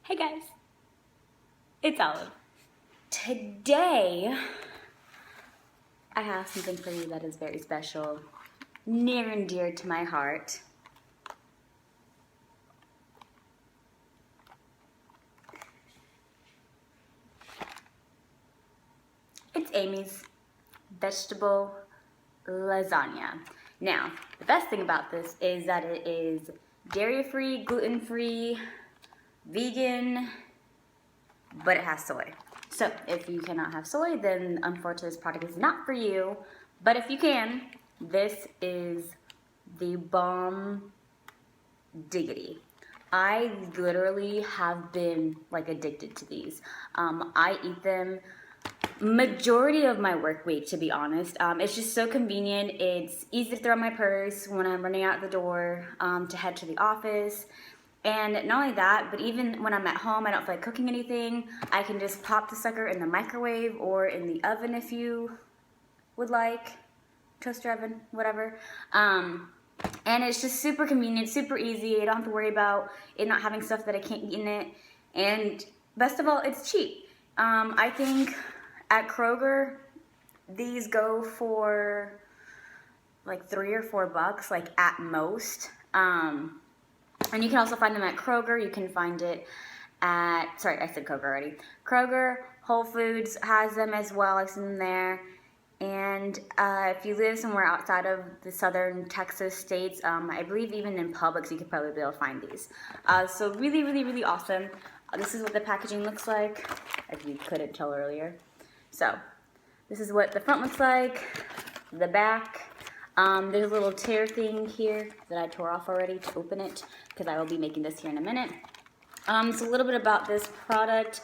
Hey guys, it's Olive. Today, I have something for you that is very special, near and dear to my heart. It's Amy's vegetable lasagna. Now, the best thing about this is that it is dairy-free, gluten-free, vegan, but it has soy. So if you cannot have soy, then unfortunately this product is not for you. But if you can, this is the bomb diggity. I literally have been like addicted to these. I eat them majority of my work week, to be honest. It's just so convenient. It's easy to throw in my purse when I'm running out the door to head to the office. And not only that, but even when I'm at home, I don't feel like cooking anything, I can just pop the sucker in the microwave or in the oven if you would like. Toaster oven, whatever. And it's just super convenient, super easy. I don't have to worry about it not having stuff that I can't eat in it. And best of all, it's cheap. I think at Kroger, these go for like $3 or $4, like at most. And you can also find them at Kroger. You can find it at, sorry, I said Kroger already. Kroger, Whole Foods has them as well. I've seen them there. And if you live somewhere outside of the southern Texas states, I believe even in Publix, you could probably be able to find these. So really, really, really awesome. This is what the packaging looks like, if you couldn't tell earlier. So this is what the front looks like, the back. There's a little tear thing here that I tore off already to open it because I will be making this here in a minute. So a little bit about this product.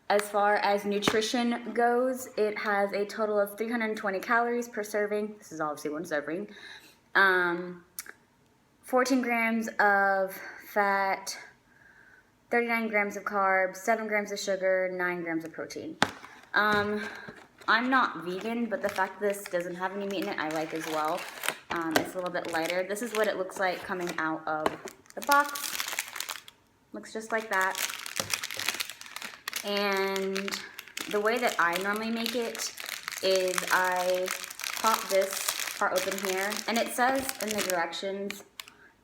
As far as nutrition goes, it has a total of 320 calories per serving. This is obviously one serving. 14 grams of fat, 39 grams of carbs, 7 grams of sugar, 9 grams of protein. I'm not vegan, but the fact that this doesn't have any meat in it, I like as well. It's a little bit lighter. This is what it looks like coming out of the box. Looks just like that. And the way that I normally make it is I pop this part open here, and it says in the directions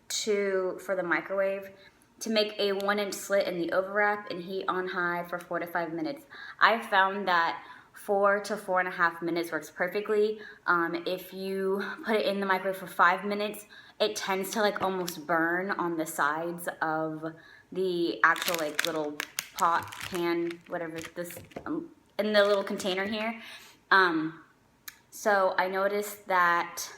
for the microwave to make a 1-inch slit in the overwrap and heat on high for 4 to 5 minutes. I found that 4 to 4.5 minutes works perfectly. If you put it in the microwave for 5 minutes, it tends to like almost burn on the sides of the actual like little pot, pan, whatever this, in the little container here. So I noticed that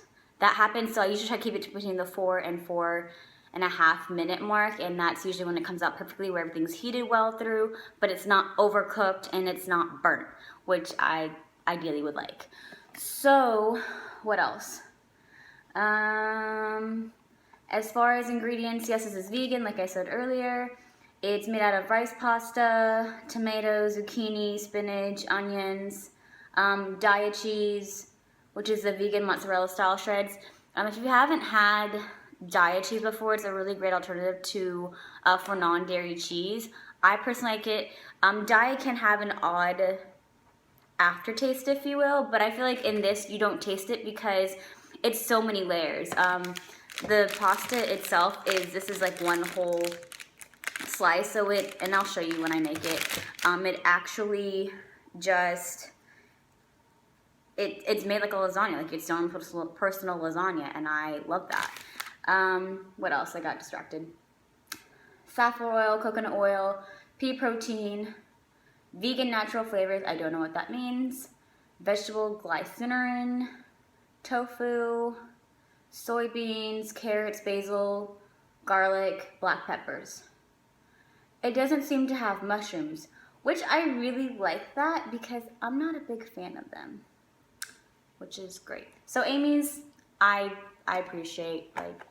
happens, so I usually try to keep it between the 4 and 4.5 minute mark, and that's usually when it comes out perfectly, where everything's heated well through, but it's not overcooked and it's not burnt, which I ideally would like. So, what else? As far as ingredients, yes, this is vegan, like I said earlier. It's made out of rice pasta, tomatoes, zucchini, spinach, onions, Daiya cheese, which is the vegan mozzarella style shreds. If you haven't had Daiya cheese before, it's a really great alternative to for non-dairy cheese. I personally like it. Daiya can have an odd aftertaste, if you will, but I feel like in this you don't taste it because it's so many layers. The pasta itself this is like one whole slice, so and I'll show you when I make it. It actually just, it's made like a lasagna, like it's your own personal lasagna, and I love that. What else? I got distracted. Safflower oil, coconut oil, pea protein, vegan natural flavors, I don't know what that means, vegetable glycerin, tofu, soybeans, carrots, basil, garlic, black peppers. It doesn't seem to have mushrooms, which I really like that because I'm not a big fan of them, which is great. So Amy's, I appreciate,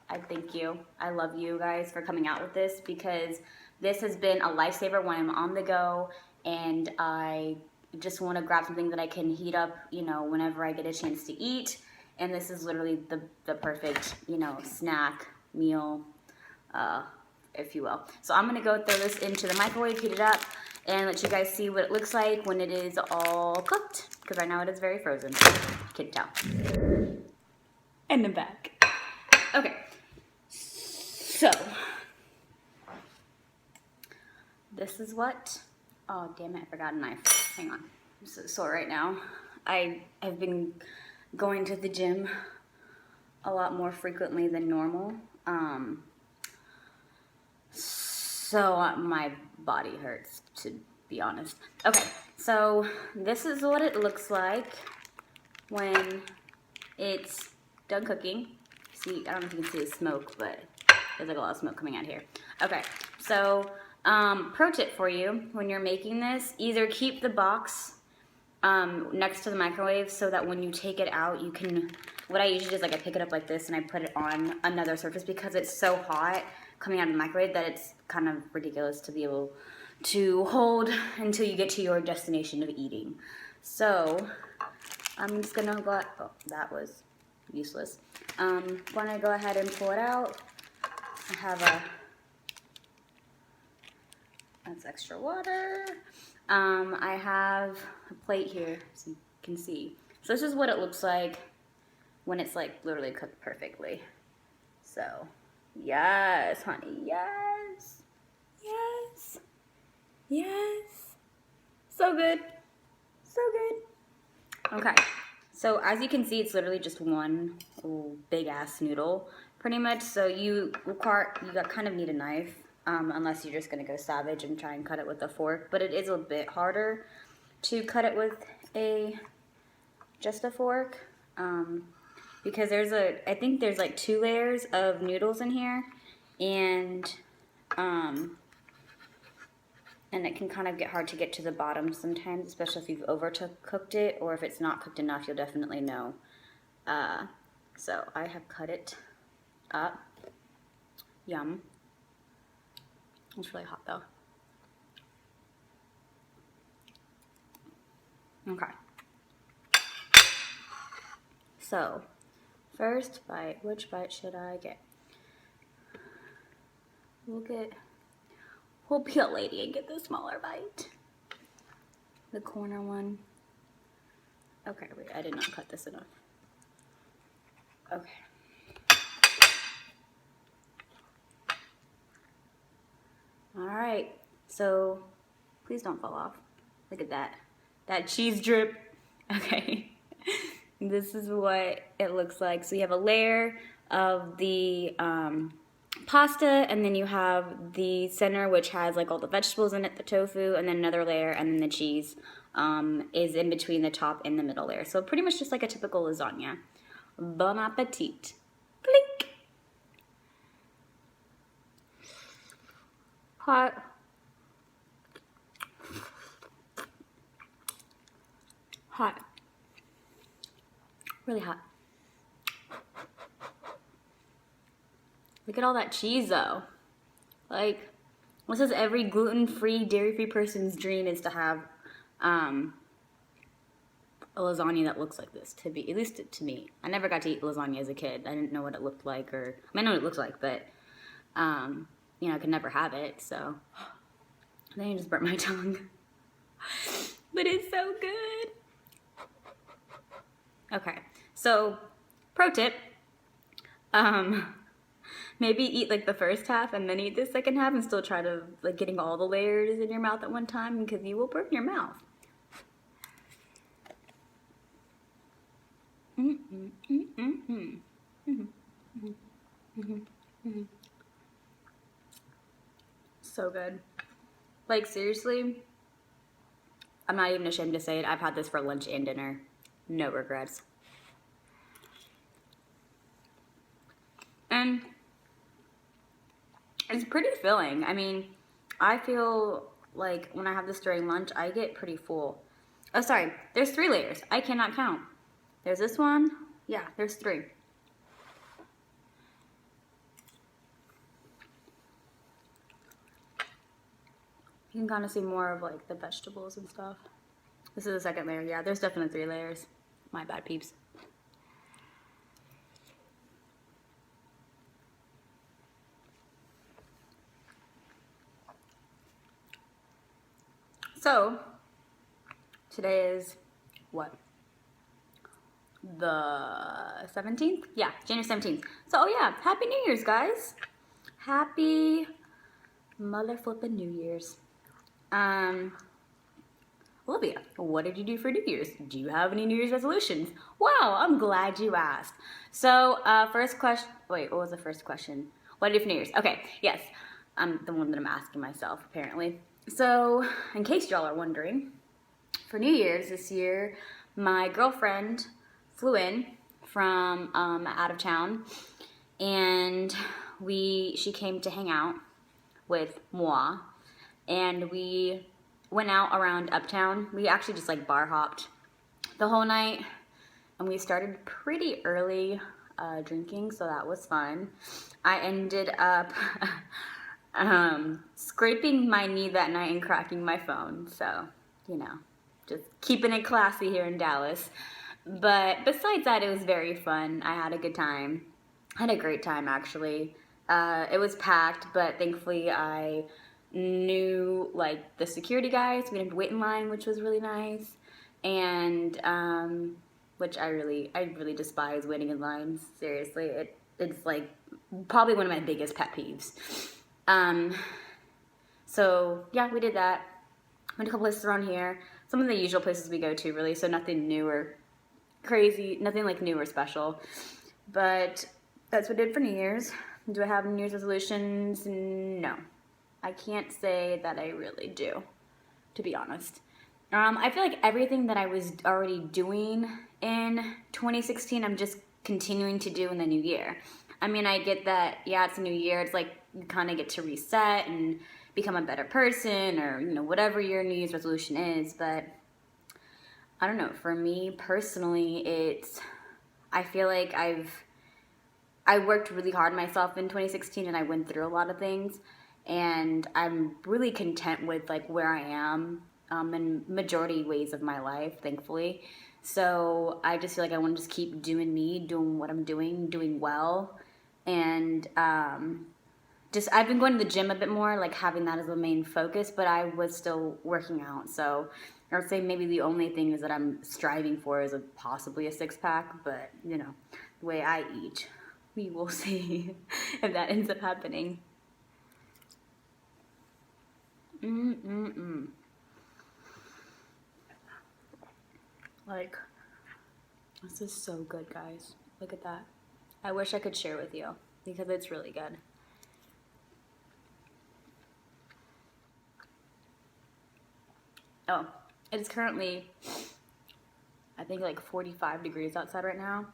I thank you. I love you guys for coming out with this because this has been a lifesaver when I'm on the go and I just want to grab something that I can heat up, whenever I get a chance to eat. And this is literally the perfect, snack, meal, if you will. So I'm gonna go throw this into the microwave, heat it up, and let you guys see what it looks like when it is all cooked, because right now it is very frozen. You can tell. And the back. Okay, so this is what, oh damn it, I forgot a knife. Hang on, I'm so sore right now. I have been going to the gym a lot more frequently than normal. So my body hurts, to be honest. Okay, so this is what it looks like when it's done cooking. See, I don't know if you can see the smoke, but there's like a lot of smoke coming out here. Okay, so pro tip for you, when you're making this, either keep the box next to the microwave so that when you take it out, you can, what I usually do is like I pick it up like this and I put it on another surface because it's so hot coming out of the microwave that it's kind of ridiculous to be able to hold until you get to your destination of eating. So I'm just gonna go, oh, that was useless. Gonna go ahead and pull it out. I have that's extra water. I have a plate here so you can see. So this is what it looks like when it's like literally cooked perfectly. So yes, honey, yes, yes, yes. So good, so good. Okay, so as you can see, it's literally just one big ass noodle, pretty much. So you kind of need a knife, unless you're just gonna go savage and try and cut it with a fork. But it is a bit harder to cut it with just a fork, because I think there's like 2 layers of noodles in here, and it can kind of get hard to get to the bottom sometimes, especially if you've overcooked it, or if it's not cooked enough, you'll definitely know. So I have cut it up. Yum. It's really hot though. Okay. So, first bite, which bite should I get? We'll be a lady and get the smaller bite. The corner one. Okay, wait, I did not cut this enough. Okay. Alright, so please don't fall off. Look at that. That cheese drip. Okay. This is what it looks like. So you have a layer of the pasta, and then you have the center, which has like all the vegetables in it, the tofu, and then another layer, and then the cheese is in between the top and the middle layer. So pretty much just like a typical lasagna. Bon appetit. Blink. Hot. Hot. Really hot. Look at all that cheese though. Like, this is every gluten-free, dairy-free person's dream, is to have a lasagna that looks like this, at least to me. I never got to eat lasagna as a kid. I didn't know what it looked like, or, I mean, I know what it looks like, but, you know, I could never have it, so. Then I just burnt my tongue. But it's so good. Okay, so, pro tip, maybe eat like the first half and then eat the second half, and still try to like getting all the layers in your mouth at one time, because you will burn your mouth. So good. Like seriously, I'm not even ashamed to say it, I've had this for lunch and dinner. No regrets. And it's pretty filling. I mean, I feel like when I have this during lunch, I get pretty full. Oh, sorry, there's 3 layers. I cannot count. There's this one. Yeah, there's 3. You can kind of see more of like the vegetables and stuff. This is the second layer. Yeah, there's definitely 3 layers. My bad, peeps. So, today is what? The 17th? Yeah, January 17th. So, oh yeah, Happy New Year's, guys. Happy mother flippin' New Year's. Olivia, what did you do for New Year's? Do you have any New Year's resolutions? Wow, I'm glad you asked. So, first question, wait, what was the first question? What did I do for New Year's? Okay, yes, the one that I'm asking myself, apparently. So, in case y'all are wondering, for New Year's this year, my girlfriend flew in from out of town, and she came to hang out with moi, and we went out around Uptown. We actually just like bar hopped the whole night, and we started pretty early drinking, so that was fun. I ended up scraping my knee that night and cracking my phone, so, you know, just keeping it classy here in Dallas. But besides that, it was very fun. I had a good time. I had a great time, actually. It was packed, but thankfully I knew like the security guys. We didn't have to wait in line, which was really nice. And which I really despise waiting in lines. Seriously, it's like probably one of my biggest pet peeves. So yeah, we did that. Went to a couple places around here. Some of the usual places we go to, really. So nothing new or crazy, nothing like new or special. But that's what I did for New Year's. Do I have New Year's resolutions? No. I can't say that I really do, to be honest. I feel like everything that I was already doing in 2016, I'm just continuing to do in the new year. I mean, I get that, yeah, it's a new year. It's like you kind of get to reset and become a better person, or, you know, whatever your New Year's resolution is. But I don't know. For me personally, I feel like I worked really hard myself in 2016, and I went through a lot of things, and I'm really content with like where I am in majority ways of my life, thankfully. So I just feel like I want to just keep doing me, doing what I'm doing well, and just I've been going to the gym a bit more, like having that as a main focus, but I was still working out. So I would say maybe the only thing is that I'm striving for is possibly a six-pack, but you know, the way I eat, we will see if that ends up happening. Like, this is so good, guys. Look at that. I wish I could share with you because it's really good. Oh, it is currently, I think, like 45 degrees outside right now.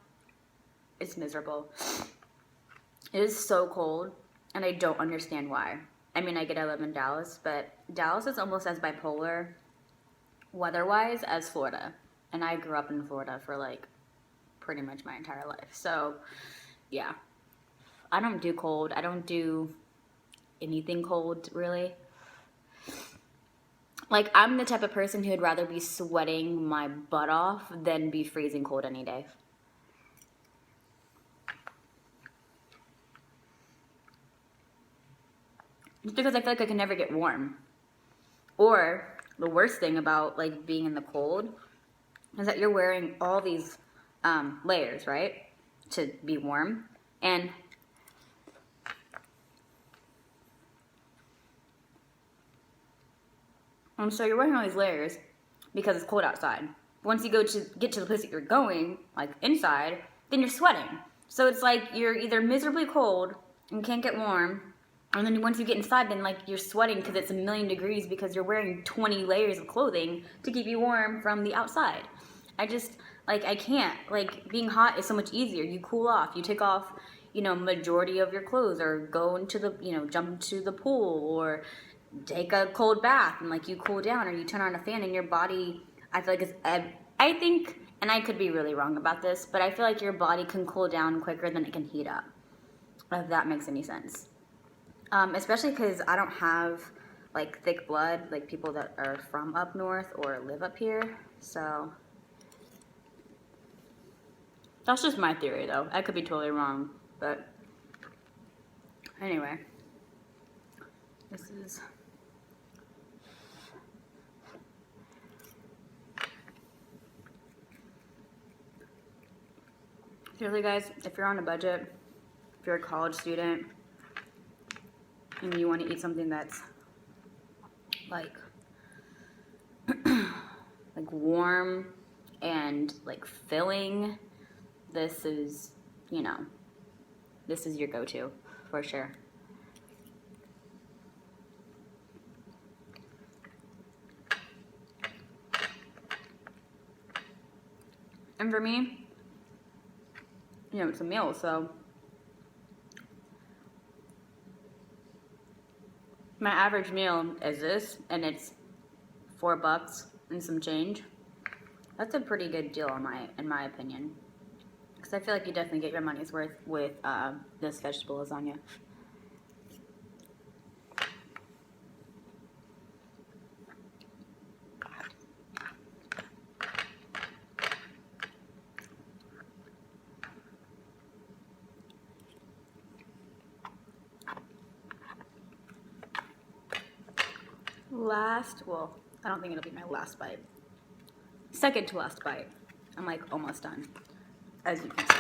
It's miserable. It is so cold, and I don't understand why. I mean, I get I live in Dallas, but Dallas is almost as bipolar weather-wise as Florida. And I grew up in Florida for like pretty much my entire life. So, yeah. I don't do cold. I don't do anything cold, really. Like, I'm the type of person who'd rather be sweating my butt off than be freezing cold any day. Just because I feel like I can never get warm. Or, the worst thing about, like, being in the cold is that you're wearing all these layers, right? To be warm. And so you're wearing all these layers because it's cold outside. Once you get to the place that you're going, like inside, then you're sweating. So it's like you're either miserably cold and can't get warm, and then once you get inside, then like you're sweating because it's a million degrees because you're wearing 20 layers of clothing to keep you warm from the outside. I just, like, I can't. Like, being hot is so much easier. You cool off. You take off, you know, majority of your clothes, or go into the, you know, jump into the pool, or take a cold bath and like you cool down, or you turn on a fan and your body, I feel like it's, I think, and I could be really wrong about this, but I feel like your body can cool down quicker than it can heat up, if that makes any sense. Especially because I don't have like thick blood like people that are from up north or live up here, so that's just my theory though. I could be totally wrong, but anyway, this is Seriously guys, if you're on a budget, if you're a college student, and you want to eat something that's like like warm and like filling, this is, you know, this is your go-to for sure. And for me, you know, it's a meal, so my average meal is this, and it's $4 and some change. That's a pretty good deal in my opinion, because I feel like you definitely get your money's worth with this vegetable lasagna. Well, I don't think it'll be my last bite. Second to last bite. I'm like almost done, as you can see.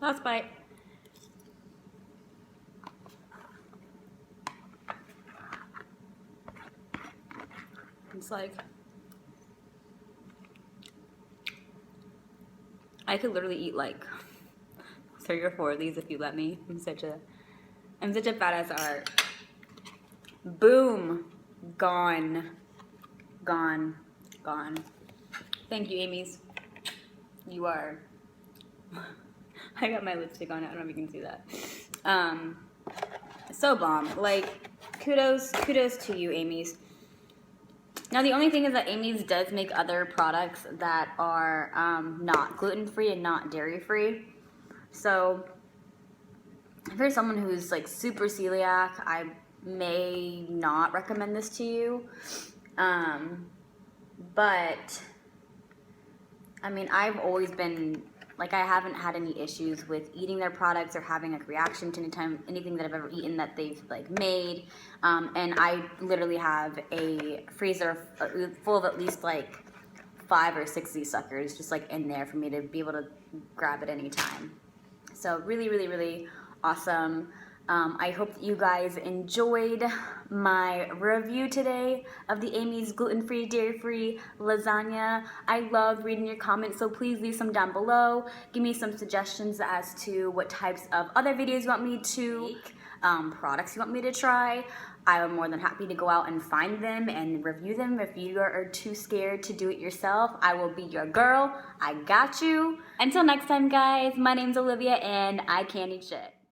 Last bite. It's like, I could literally eat like 3 or 4 of these if you let me. I'm such a badass art. Boom. Gone. Gone. Gone. Thank you, Amy's. You are. I got my lipstick on it. I don't know if you can see that. So bomb. Like, kudos to you, Amy's. Now, the only thing is that Amy's does make other products that are not gluten-free and not dairy-free. So, if you're someone who's like super celiac, I may not recommend this to you. But, I mean, I've always been, like, I haven't had any issues with eating their products or having a reaction to anything that I've ever eaten that they've, like, made. And I literally have a freezer full of at least, like, 5 or 6 of these suckers just, like, in there for me to be able to grab at any time. So, really, really, really awesome. I hope that you guys enjoyed my review today of the Amy's gluten-free, dairy-free lasagna. I love reading your comments, so please leave some down below. Give me some suggestions as to what types of other videos you want me to make, products you want me to try. I am more than happy to go out and find them and review them. If you are too scared to do it yourself, I will be your girl. I got you. Until next time, guys, my name's Olivia, and I can't eat shit.